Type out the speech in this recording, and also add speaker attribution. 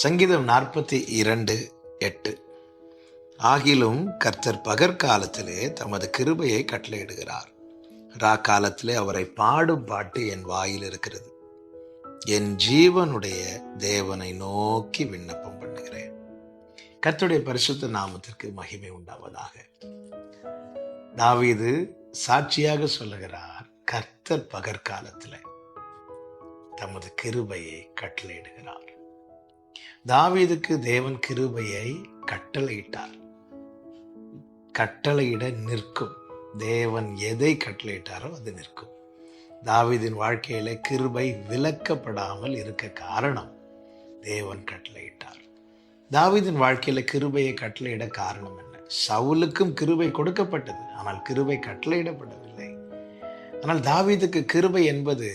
Speaker 1: சங்கீதம் 42:8. ஆகிலும் கர்த்தர் பகற்காலத்திலே தமது கிருபையை கட்டளையிடுகிறார். காலத்திலே அவரை பாடும் பாட்டு என் வாயில் இருக்கிறது. என் ஜீவனுடைய தேவனை நோக்கி விண்ணப்பம் பண்ணுகிறேன். கர்த்தருடைய பரிசுத்த நாமத்திற்கு மகிமை உண்டாவதாக. தாவீது சாட்சியாக சொல்லுகிறார், கர்த்தர் பகற்காலத்திலே தமது கிருபையை கட்டளையிடுகிறார். தாவீதுக்கு தேவன் கிருபையை கட்டளையிட்டார். கட்டளையிட நிற்கும். தேவன் எதை கட்டளையிட்டாரோ அது நிற்கும். தாவீதின் வாழ்க்கையில கிருபை விலக்கப்படாமல் இருக்க காரணம் தேவன் கட்டளையிட்டார். தாவீதின் வாழ்க்கையில கிருபையை கட்டளையிட காரணம் என்ன? சவுலுக்கும் கிருபை கொடுக்கப்பட்டது, ஆனால் கிருபை கட்டளையிடப்படவில்லை. ஆனால் தாவீதுக்கு கிருபை என்பது